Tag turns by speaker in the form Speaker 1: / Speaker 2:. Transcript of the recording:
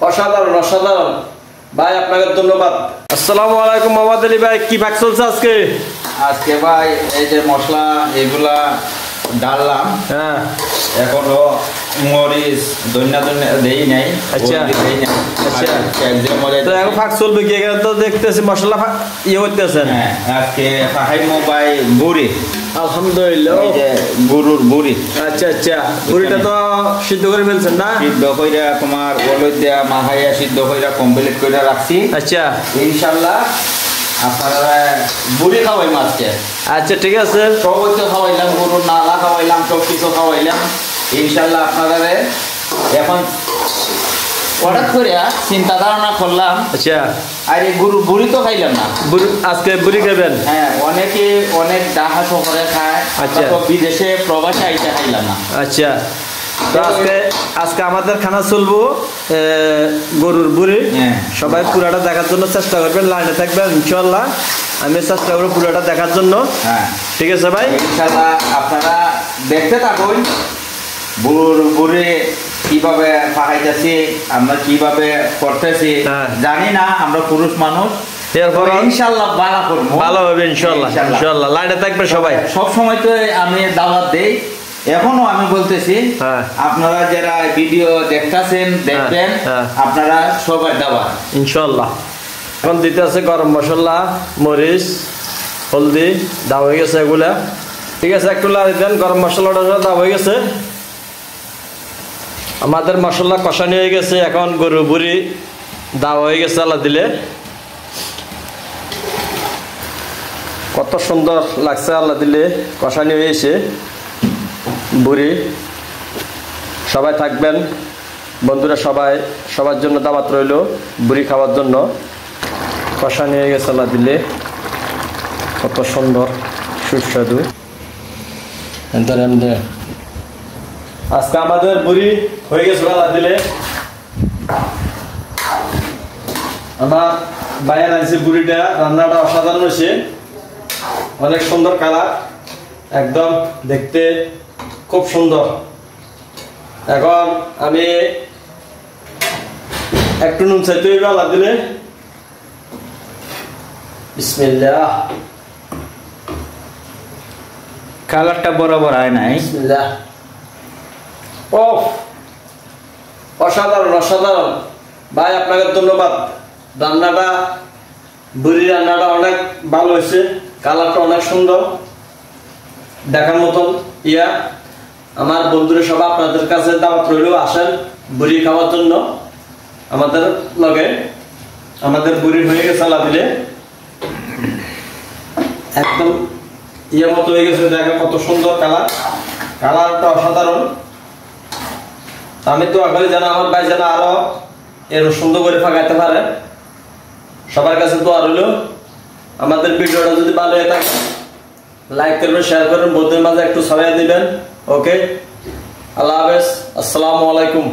Speaker 1: অসাধারণ অসাধারণ ভাই, আপনাকে ধন্যবাদ। আসসালামু আলাইকুম মোহাম্মদ আলী ভাই, কি ভাগ চলছে আজকে?
Speaker 2: আজকে ভাই এই যে মশলা এগুলা ডাললাম, হ্যাঁ, এখনো মরিচ ধনিয়া দেই নাই।
Speaker 1: আচ্ছা আচ্ছা, তো এখন ভাগ চলবে কি? এখানে তো দেখতেছি মশলা ইয়ে করতেছেন।
Speaker 2: হ্যাঁ, আজকে ফাহাইমো ভাই বুড়ি,
Speaker 1: আলহামদুলিল্লাহ,
Speaker 2: এই যে গরুর বুড়ি।
Speaker 1: আচ্ছা আচ্ছা, বুড়িটা তো সিদ্ধ করে ফেলছেন না?
Speaker 2: সিদ্ধ কইরা তোমার হলুদ দেয়া মাখাইয়া সিদ্ধ কইরা কমপ্লিট কইরা রাখছি।
Speaker 1: আচ্ছা,
Speaker 2: ইনশাআল্লাহ আপনারা বুড়ি খাওয়াই মাছকে।
Speaker 1: আচ্ছা ঠিক আছে,
Speaker 2: সবই তো খাওয়াইলাম, গরুর নালা খাওয়াইলাম, সব কিছু খাওয়াইলাম। ইনশাআল্লাহ আপনারা এখন হঠাৎ করে চিন্তা ধারণা করলাম,
Speaker 1: আচ্ছা,
Speaker 2: আরে গরু বুড়ি তো খাইলাম না,
Speaker 1: আজকে বুড়ি খাবেন?
Speaker 2: হ্যাঁ, অনেকে অনেক ডাহা শহরে খায়,
Speaker 1: আচ্ছা,
Speaker 2: তো বিদেশে প্রবাসে আইতে খাইলাম না।
Speaker 1: আচ্ছা, তো আজকে আমাদের খানা চলবো গরুর বুড়ি। সবাই পুরাটা দেখার জন্য চেষ্টা করবেন, লাইনে থাকবেন ইনশাল্লাহ। আমি চেষ্টা করবো পুরাটা দেখার জন্য। হ্যাঁ ঠিক আছে ভাই,
Speaker 2: ইনশাল্লাহ আপনারা দেখতে থাকুন গরুর বুড়ি কিভাবে পাকাইতেছি, আমরা কিভাবে করতেছি। জানি না, আমরা পুরুষ মানুষ, ইনশাল্লাহ ভালো হবে ইনশাল্লাহ। ইনশাল্লাহ লাইনে থাকবে সবাই। সব সময় তো আমি দাওয়াত দেই, এখনো আমি বলতেছি, আপনারা যারা ভিডিও দেখতেছেন দেখবেন, আপনারা সবাই দাওয়াত
Speaker 1: ইনশাল্লাহ। এখন দিতে আছে গরম মশলা, মরিচ, হলদি দাও হয়ে গেছে এগুলা। ঠিক আছে, একটু লাড়ি দেন। গরম মশলাটা দাও হয়ে গেছে, আমাদের মশলা কষানি হয়ে গেছে। এখন গরু বুড়ি দাও হয়ে গেছে আল্লাহ দিলে। কত সুন্দর লাগছে আল্লাহ দিলে, কষানি হয়েছে বুড়ি। সবাই থাকবেন বন্ধুরা, সবার জন্য দাওয়াত রইল বুড়ি খাওয়ার জন্য। কষানি হয়ে গেছে আল্লাহ দিলে, কত সুন্দর সুস্বাদু। আজকে আমাদের বুড়ি হয়ে গেছে আল্লাহ দিলে। আমার বাইরে আনছে বুড়িটা, রান্নাটা অসাধারণ হয়েছে, অনেক সুন্দর কালার, একদম দেখতে খুব সুন্দর। এখন আমি একটু নুন চাইতে হইবে আল্লাহ দিলে। বিসমিল্লাহ,
Speaker 2: কালারটা বরাবর হয় নাই।
Speaker 1: বিসমিল্লাহ, ও অসাধারণ অসাধারণ ভাই, আপনাকে ধন্যবাদ। রান্নাটা বুড়ি রান্নাটা অনেক ভালো হয়েছে, কালারটা অনেক সুন্দর, দেখার মতন ইয়া। আমার বন্ধুরা সবাই আপনাদের কাছে দাওয়াত রইল, আসেন বুড়ি খাওয়ার জন্য আমাদের লগে। আমাদের বুড়ি হয়ে গেছে আল্লাহ দিলে, একদম ইয়ে মতো হয়ে গেছে। দেখেন কত সুন্দর কালার, কালারটা অসাধারণ। আমি তো আগে যেন আমার ভাই যেন আরো এর সুন্দর করে ফাঁকাইতে পারে। সবার কাছে তো আর হইল, আমাদের ভিডিওটা যদি ভালো হয়ে থাকে লাইক করবেন, শেয়ার করবেন, বন্ধুদের মাঝে একটু ছড়িয়ে দিবেন। ওকে, আল্লাহ হাফেজ, আসসালামু আলাইকুম।